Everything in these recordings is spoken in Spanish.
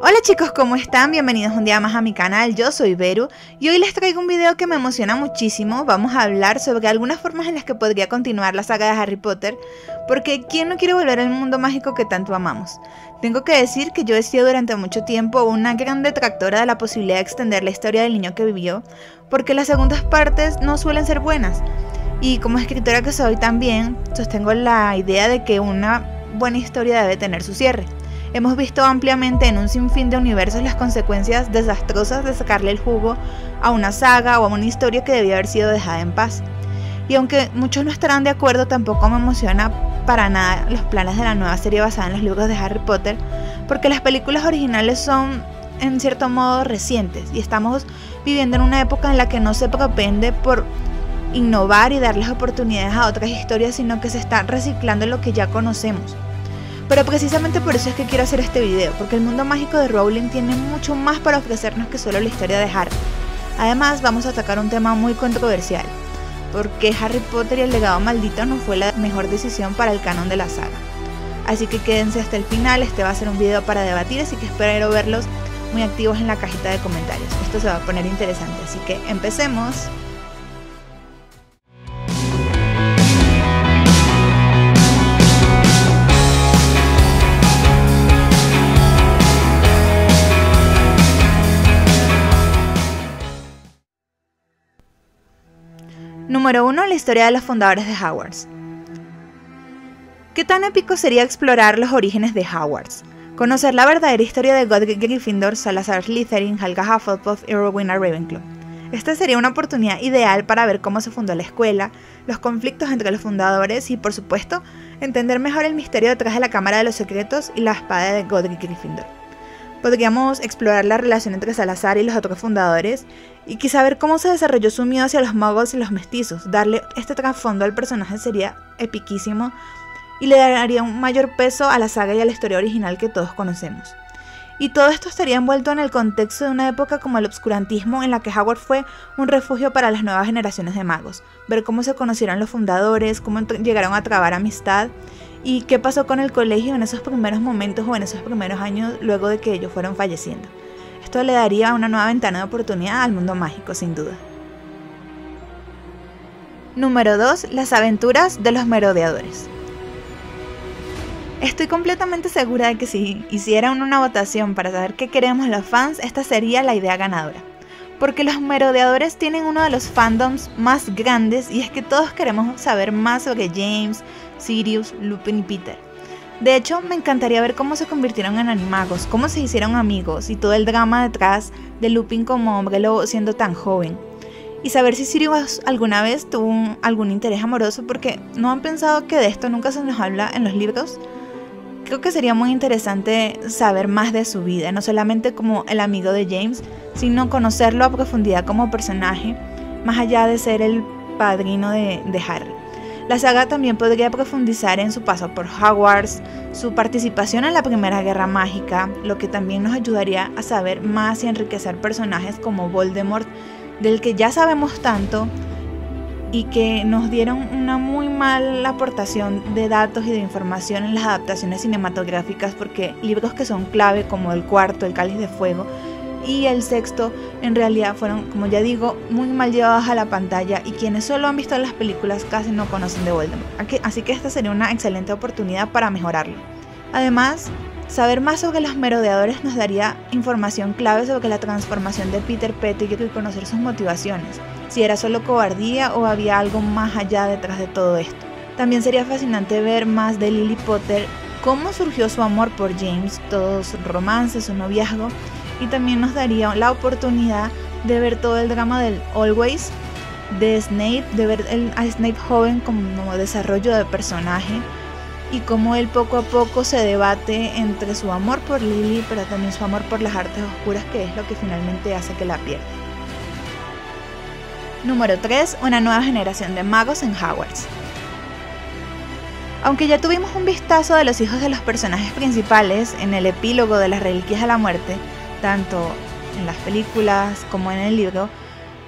Hola chicos, ¿cómo están? Bienvenidos un día más a mi canal, yo soy Beru y hoy les traigo un video que me emociona muchísimo. Vamos a hablar sobre algunas formas en las que podría continuar la saga de Harry Potter, porque ¿quién no quiere volver al mundo mágico que tanto amamos? Tengo que decir que yo he sido durante mucho tiempo una gran detractora de la posibilidad de extender la historia del niño que vivió, porque las segundas partes no suelen ser buenas, y como escritora que soy también, sostengo la idea de que una buena historia debe tener su cierre. Hemos visto ampliamente en un sinfín de universos las consecuencias desastrosas de sacarle el jugo a una saga o a una historia que debía haber sido dejada en paz. Y aunque muchos no estarán de acuerdo, tampoco me emociona para nada los planes de la nueva serie basada en los libros de Harry Potter, porque las películas originales son en cierto modo recientes y estamos viviendo en una época en la que no se propende por innovar y darles oportunidades a otras historias, sino que se está reciclando lo que ya conocemos. Pero precisamente por eso es que quiero hacer este video, porque el mundo mágico de Rowling tiene mucho más para ofrecernos que solo la historia de Harry. Además, vamos a atacar un tema muy controversial, porque Harry Potter y el legado maldito no fue la mejor decisión para el canon de la saga. Así que quédense hasta el final, este va a ser un video para debatir, así que espero verlos muy activos en la cajita de comentarios. Esto se va a poner interesante, así que empecemos. Número 1. La historia de los fundadores de Hogwarts. ¿Qué tan épico sería explorar los orígenes de Hogwarts? Conocer la verdadera historia de Godric Gryffindor, Salazar Slytherin, Helga Hufflepuff y Rowena Ravenclaw. Esta sería una oportunidad ideal para ver cómo se fundó la escuela, los conflictos entre los fundadores y, por supuesto, entender mejor el misterio detrás de la Cámara de los Secretos y la espada de Godric Gryffindor. Podríamos explorar la relación entre Salazar y los otros fundadores y quizá ver cómo se desarrolló su miedo hacia los muggles y los mestizos. Darle este trasfondo al personaje sería epiquísimo y le daría un mayor peso a la saga y a la historia original que todos conocemos. Y todo esto estaría envuelto en el contexto de una época como el obscurantismo, en la que Hogwarts fue un refugio para las nuevas generaciones de magos. Ver cómo se conocieron los fundadores, cómo llegaron a trabar amistad y qué pasó con el colegio en esos primeros momentos o en esos primeros años luego de que ellos fueron falleciendo. Esto le daría una nueva ventana de oportunidad al mundo mágico, sin duda. Número 2. Las aventuras de los merodeadores. Estoy completamente segura de que si hicieran una votación para saber qué queremos los fans, esta sería la idea ganadora. Porque los merodeadores tienen uno de los fandoms más grandes y es que todos queremos saber más sobre James, Sirius, Lupin y Peter. De hecho, me encantaría ver cómo se convirtieron en animagos, cómo se hicieron amigos y todo el drama detrás de Lupin como hombre lobo siendo tan joven. Y saber si Sirius alguna vez tuvo algún interés amoroso, porque ¿no han pensado que de esto nunca se nos habla en los libros? Creo que sería muy interesante saber más de su vida, no solamente como el amigo de James, sino conocerlo a profundidad como personaje, más allá de ser el padrino de Harry. La saga también podría profundizar en su paso por Hogwarts, su participación en la Primera Guerra Mágica, lo que también nos ayudaría a saber más y enriquecer personajes como Voldemort, del que ya sabemos tanto y que nos dieron una muy mala aportación de datos y de información en las adaptaciones cinematográficas, porque libros que son clave como el cuarto, el Cáliz de Fuego y el sexto en realidad fueron, como ya digo, muy mal llevados a la pantalla y quienes solo han visto las películas casi no conocen de Voldemort, así que esta sería una excelente oportunidad para mejorarlo. Además, saber más sobre los merodeadores nos daría información clave sobre la transformación de Peter Pettigrew y conocer sus motivaciones, si era solo cobardía o había algo más allá detrás de todo esto. También sería fascinante ver más de Lily Potter, cómo surgió su amor por James, todo su romance, su noviazgo, y también nos daría la oportunidad de ver todo el drama del Always, de Snape, de ver a Snape joven como desarrollo de personaje, y cómo él poco a poco se debate entre su amor por Lily, pero también su amor por las artes oscuras, que es lo que finalmente hace que la pierda. Número 3. Una nueva generación de magos en Hogwarts. Aunque ya tuvimos un vistazo de los hijos de los personajes principales en el epílogo de las Reliquias de la Muerte, tanto en las películas como en el libro,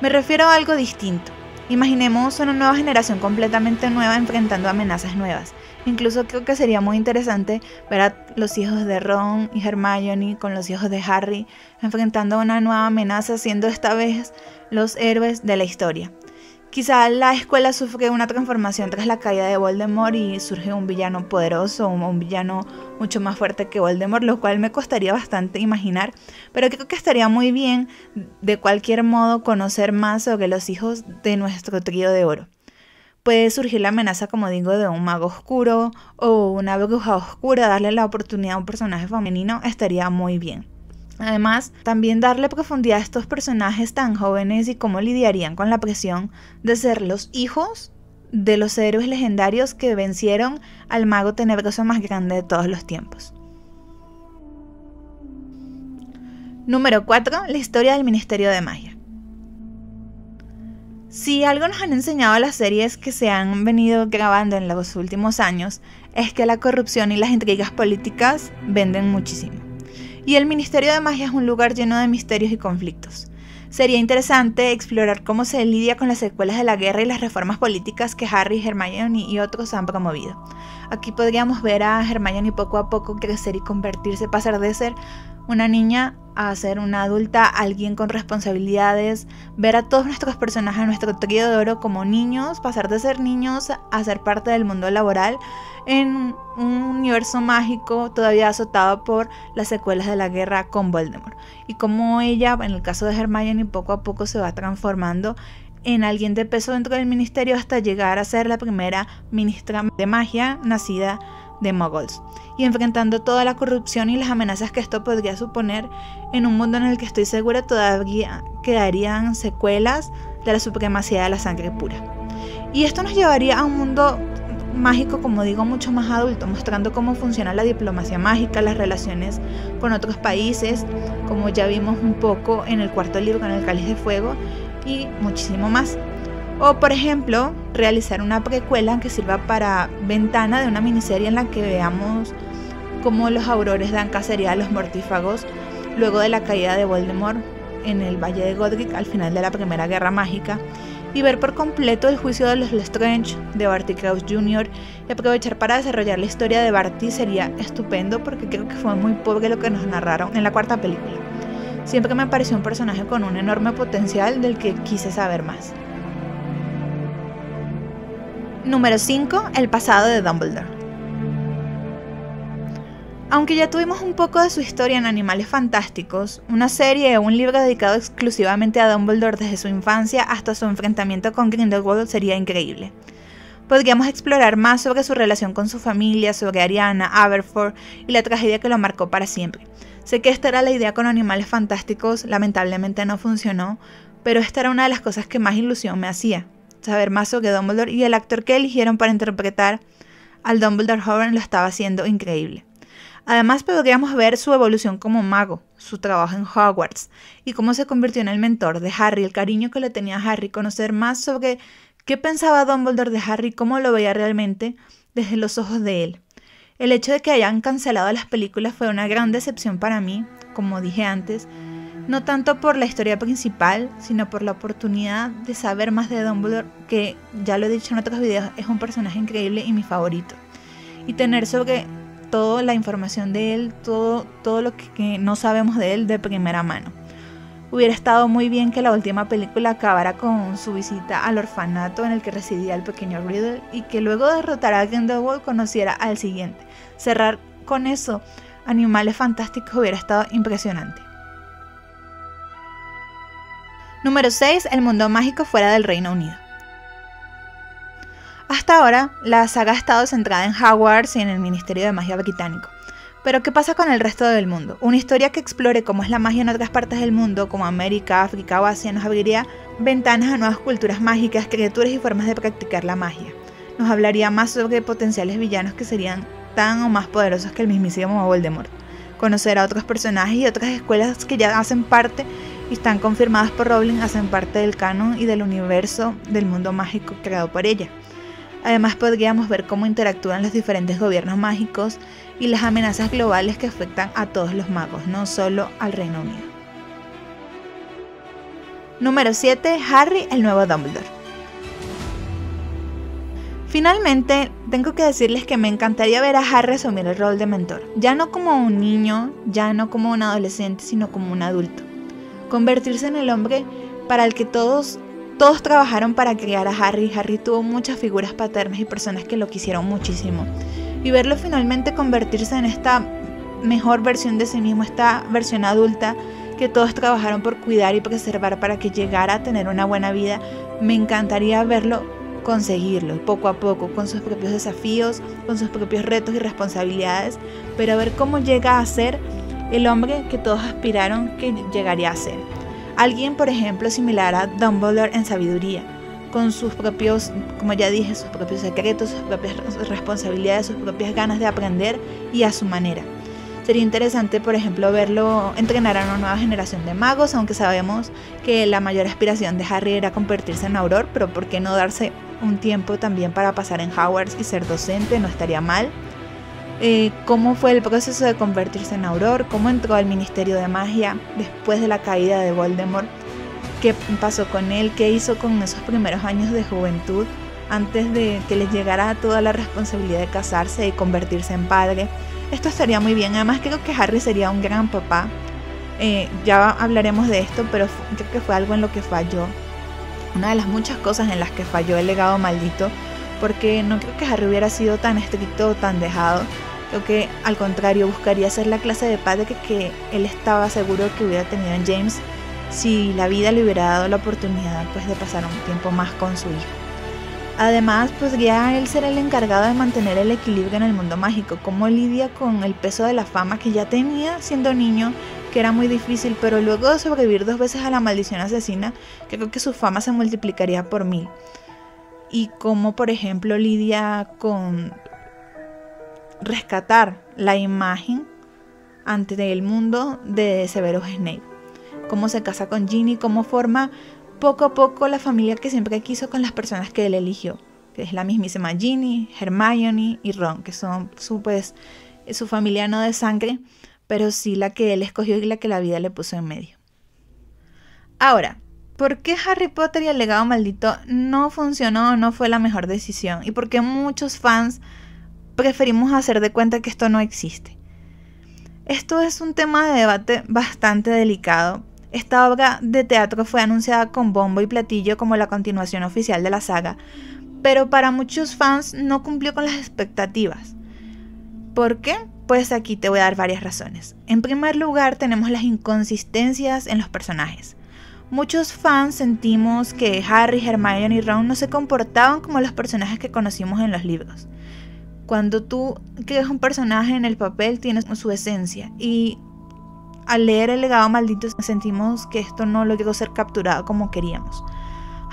me refiero a algo distinto. Imaginemos una nueva generación completamente nueva enfrentando amenazas nuevas. Incluso creo que sería muy interesante ver a los hijos de Ron y Hermione con los hijos de Harry enfrentando una nueva amenaza, siendo esta vez los héroes de la historia. Quizá la escuela sufre una transformación tras la caída de Voldemort y surge un villano poderoso, un villano mucho más fuerte que Voldemort, lo cual me costaría bastante imaginar, pero creo que estaría muy bien de cualquier modo conocer más sobre los hijos de nuestro trío de oro. Puede surgir la amenaza, como digo, de un mago oscuro o una bruja oscura. Darle la oportunidad a un personaje femenino estaría muy bien. Además, también darle profundidad a estos personajes tan jóvenes y cómo lidiarían con la presión de ser los hijos de los héroes legendarios que vencieron al mago tenebroso más grande de todos los tiempos. Número 4. La historia del Ministerio de Magia. Si algo nos han enseñado las series que se han venido grabando en los últimos años, es que la corrupción y las intrigas políticas venden muchísimo. Y el Ministerio de Magia es un lugar lleno de misterios y conflictos. Sería interesante explorar cómo se lidia con las secuelas de la guerra y las reformas políticas que Harry, Hermione y otros han promovido. Aquí podríamos ver a Hermione poco a poco crecer y convertirse, pasar de ser una niña a ser una adulta, alguien con responsabilidades, ver a todos nuestros personajes, nuestro trío de oro como niños, pasar de ser niños a ser parte del mundo laboral en un universo mágico todavía azotado por las secuelas de la guerra con Voldemort. Y como ella, en el caso de Hermione, poco a poco se va transformando en alguien de peso dentro del ministerio hasta llegar a ser la primera ministra de magia nacida de Muggles, y enfrentando toda la corrupción y las amenazas que esto podría suponer en un mundo en el que estoy segura todavía quedarían secuelas de la supremacía de la sangre pura. Y esto nos llevaría a un mundo mágico, como digo, mucho más adulto, mostrando cómo funciona la diplomacia mágica, las relaciones con otros países, como ya vimos un poco en el cuarto libro con el Cáliz de Fuego, y muchísimo más. O, por ejemplo, realizar una precuela que sirva para ventana de una miniserie en la que veamos cómo los aurores dan cacería a los mortífagos luego de la caída de Voldemort en el Valle de Godric al final de la Primera Guerra Mágica, y ver por completo el juicio de los Lestrange, de Barty Crouch Jr. y aprovechar para desarrollar la historia de Barty sería estupendo, porque creo que fue muy pobre lo que nos narraron en la cuarta película. Siempre me pareció un personaje con un enorme potencial del que quise saber más. Número 5. El pasado de Dumbledore. Aunque ya tuvimos un poco de su historia en Animales Fantásticos, una serie o un libro dedicado exclusivamente a Dumbledore desde su infancia hasta su enfrentamiento con Grindelwald sería increíble. Podríamos explorar más sobre su relación con su familia, sobre Ariana, Aberforth y la tragedia que lo marcó para siempre. Sé que esta era la idea con Animales Fantásticos, lamentablemente no funcionó, pero esta era una de las cosas que más ilusión me hacía, saber más sobre Dumbledore, y el actor que eligieron para interpretar al Dumbledore joven lo estaba haciendo increíble. Además podríamos ver su evolución como mago, su trabajo en Hogwarts y cómo se convirtió en el mentor de Harry, el cariño que le tenía a Harry, conocer más sobre qué pensaba Dumbledore de Harry, cómo lo veía realmente desde los ojos de él. El hecho de que hayan cancelado las películas fue una gran decepción para mí, como dije antes, no tanto por la historia principal, sino por la oportunidad de saber más de Dumbledore, que ya lo he dicho en otros videos, es un personaje increíble y mi favorito. Y tener sobre toda la información de él, todo lo que no sabemos de él de primera mano. Hubiera estado muy bien que la última película acabara con su visita al orfanato en el que residía el pequeño Riddle y que luego de derrotar a Grindelwald conociera al siguiente. Cerrar con eso, Animales Fantásticos, hubiera estado impresionante. Número 6. El mundo mágico fuera del Reino Unido. Hasta ahora, la saga ha estado centrada en Hogwarts y en el Ministerio de Magia británico. Pero ¿qué pasa con el resto del mundo? Una historia que explore cómo es la magia en otras partes del mundo, como América, África o Asia, nos abriría ventanas a nuevas culturas mágicas, criaturas y formas de practicar la magia. Nos hablaría más sobre potenciales villanos que serían tan o más poderosos que el mismísimo Voldemort. Conocer a otros personajes y otras escuelas que ya hacen parte y están confirmadas por Rowling, hacen parte del canon y del universo del mundo mágico creado por ella. Además podríamos ver cómo interactúan los diferentes gobiernos mágicos y las amenazas globales que afectan a todos los magos, no solo al Reino Unido. Número 7. Harry, el nuevo Dumbledore. Finalmente, tengo que decirles que me encantaría ver a Harry asumir el rol de mentor, ya no como un niño, ya no como un adolescente, sino como un adulto. Convertirse en el hombre para el que todos trabajaron para criar a Harry. Harry tuvo muchas figuras paternas y personas que lo quisieron muchísimo. Y verlo finalmente convertirse en esta mejor versión de sí mismo, esta versión adulta que todos trabajaron por cuidar y preservar para que llegara a tener una buena vida, me encantaría verlo conseguirlo poco a poco, con sus propios desafíos, con sus propios retos y responsabilidades, pero a ver cómo llega a ser el hombre que todos aspiraron que llegaría a ser. Alguien, por ejemplo, similar a Dumbledore en sabiduría, con sus propios, como ya dije, sus propios secretos, sus propias responsabilidades, sus propias ganas de aprender y a su manera. Sería interesante, por ejemplo, verlo entrenar a una nueva generación de magos, aunque sabemos que la mayor aspiración de Harry era convertirse en auror, pero ¿por qué no darse un tiempo también para pasar en Hogwarts y ser docente? No estaría mal. Cómo fue el proceso de convertirse en auror, cómo entró al Ministerio de Magia después de la caída de Voldemort, qué pasó con él, qué hizo con esos primeros años de juventud antes de que les llegara toda la responsabilidad de casarse y convertirse en padre. Esto estaría muy bien. Además creo que Harry sería un gran papá. Ya hablaremos de esto, pero creo que fue algo en lo que falló. Una de las muchas cosas en las que falló el legado maldito, porque no creo que Harry hubiera sido tan estricto o tan dejado. Creo que al contrario buscaría ser la clase de padre que él estaba seguro que hubiera tenido en James si la vida le hubiera dado la oportunidad pues, de pasar un tiempo más con su hijo. Además, podría él ser el encargado de mantener el equilibrio en el mundo mágico, cómo lidia con el peso de la fama que ya tenía siendo niño, que era muy difícil, pero luego de sobrevivir 2 veces a la maldición asesina, creo que su fama se multiplicaría por 1000. Y cómo, por ejemplo, lidia con rescatar la imagen ante el mundo de Severus Snape, cómo se casa con Ginny, cómo forma poco a poco la familia que siempre quiso con las personas que él eligió, que es la mismísima Ginny, Hermione y Ron, que son su familia no de sangre, pero sí la que él escogió y la que la vida le puso en medio. Ahora, ¿por qué Harry Potter y el legado maldito no funcionó o no fue la mejor decisión? ¿Y por qué muchos fans preferimos hacer de cuenta que esto no existe? Esto es un tema de debate bastante delicado. Esta obra de teatro fue anunciada con bombo y platillo como la continuación oficial de la saga, pero para muchos fans no cumplió con las expectativas. ¿Por qué? Pues aquí te voy a dar varias razones. En primer lugar, tenemos las inconsistencias en los personajes. Muchos fans sentimos que Harry, Hermione y Ron no se comportaban como los personajes que conocimos en los libros. Cuando tú creas un personaje en el papel, tienes su esencia, y al leer el legado maldito sentimos que esto no logró ser capturado como queríamos.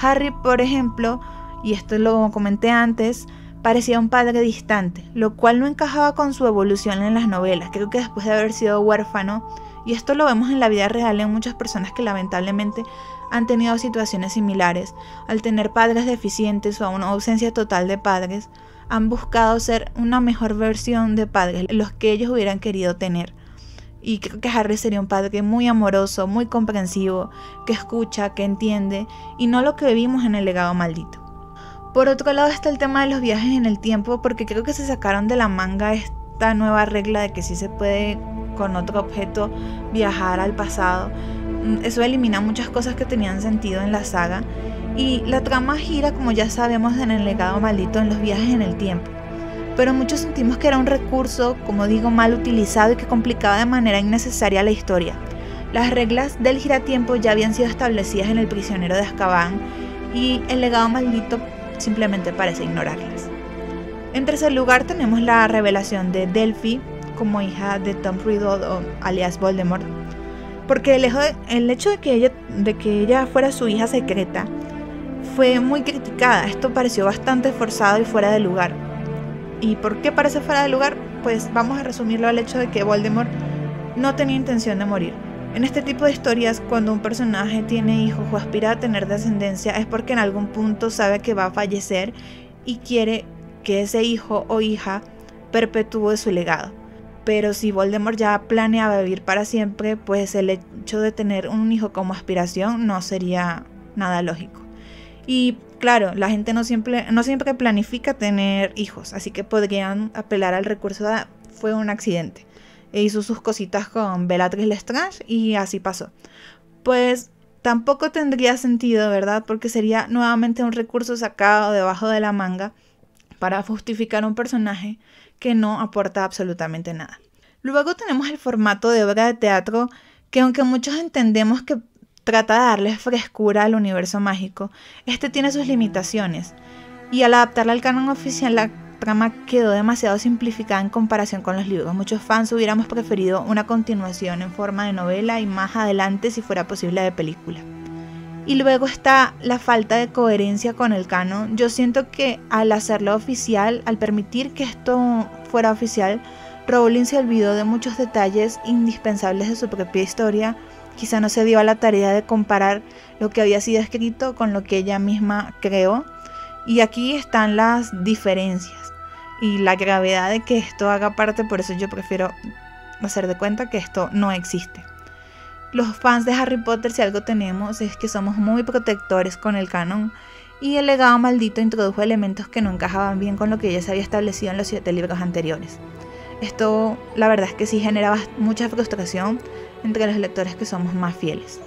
Harry, por ejemplo, y esto lo comenté antes, parecía un padre distante, lo cual no encajaba con su evolución en las novelas. Creo que después de haber sido huérfano, y esto lo vemos en la vida real en muchas personas que lamentablemente han tenido situaciones similares, al tener padres deficientes o una ausencia total de padres, han buscado ser una mejor versión de padres, los que ellos hubieran querido tener. Y creo que Harry sería un padre muy amoroso, muy comprensivo, que escucha, que entiende, y no lo que vimos en el legado maldito. Por otro lado está el tema de los viajes en el tiempo, porque creo que se sacaron de la manga esta nueva regla de que sí se puede con otro objeto viajar al pasado. Eso elimina muchas cosas que tenían sentido en la saga, y la trama gira, como ya sabemos, en el legado maldito, en los viajes en el tiempo. Pero muchos sentimos que era un recurso, como digo, mal utilizado y que complicaba de manera innecesaria la historia. Las reglas del giratiempo ya habían sido establecidas en El prisionero de Azkaban, y el legado maldito simplemente parece ignorarlas. En tercer lugar tenemos la revelación de Delphi como hija de Tom Riddle, o alias Voldemort, porque el hecho de que ella fuera su hija secreta fue muy criticada. Esto pareció bastante forzado y fuera de lugar. ¿Y por qué parece fuera de lugar? Pues vamos a resumirlo al hecho de que Voldemort no tenía intención de morir. En este tipo de historias, cuando un personaje tiene hijos o aspira a tener descendencia, es porque en algún punto sabe que va a fallecer y quiere que ese hijo o hija perpetúe su legado. Pero si Voldemort ya planeaba vivir para siempre, pues el hecho de tener un hijo como aspiración no sería nada lógico. Y claro, la gente no siempre planifica tener hijos, así que podrían apelar al recurso de fue un accidente. E hizo sus cositas con Bellatrix Lestrange y así pasó. Pues tampoco tendría sentido, ¿verdad? Porque sería nuevamente un recurso sacado debajo de la manga para justificar un personaje que no aporta absolutamente nada. Luego tenemos el formato de obra de teatro que, aunque muchos entendemos que trata de darle frescura al universo mágico, este tiene sus limitaciones, y al adaptarla al canon oficial la trama quedó demasiado simplificada en comparación con los libros. Muchos fans hubiéramos preferido una continuación en forma de novela y más adelante, si fuera posible, de película. Y luego está la falta de coherencia con el canon. Yo siento que al hacerlo oficial, al permitir que esto fuera oficial, Rowling se olvidó de muchos detalles indispensables de su propia historia. Quizá no se dio a la tarea de comparar lo que había sido escrito con lo que ella misma creó. Y aquí están las diferencias y la gravedad de que esto haga parte. Por eso yo prefiero hacer de cuenta que esto no existe. Los fans de Harry Potter, si algo tenemos, es que somos muy protectores con el canon, y el legado maldito introdujo elementos que no encajaban bien con lo que ya se había establecido en los 7 libros anteriores. Esto, la verdad es que sí generaba mucha frustración entre los lectores que somos más fieles.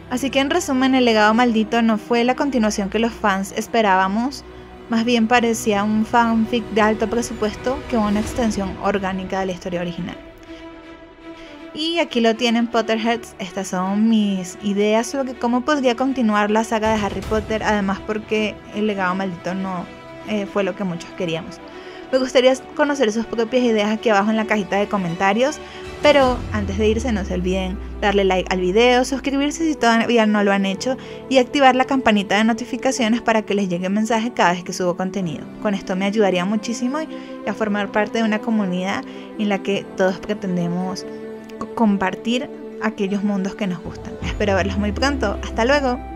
Así que en resumen, el legado maldito no fue la continuación que los fans esperábamos, más bien parecía un fanfic de alto presupuesto que una extensión orgánica de la historia original. Y aquí lo tienen, Potterheads. Estas son mis ideas sobre cómo podría continuar la saga de Harry Potter, además porque el legado maldito no fue lo que muchos queríamos. Me gustaría conocer sus propias ideas aquí abajo en la cajita de comentarios, pero antes de irse no se olviden darle like al video, suscribirse si todavía no lo han hecho y activar la campanita de notificaciones para que les llegue un mensaje cada vez que subo contenido. Con esto me ayudaría muchísimo y a formar parte de una comunidad en la que todos pretendemos compartir aquellos mundos que nos gustan. Espero verlos muy pronto. ¡Hasta luego!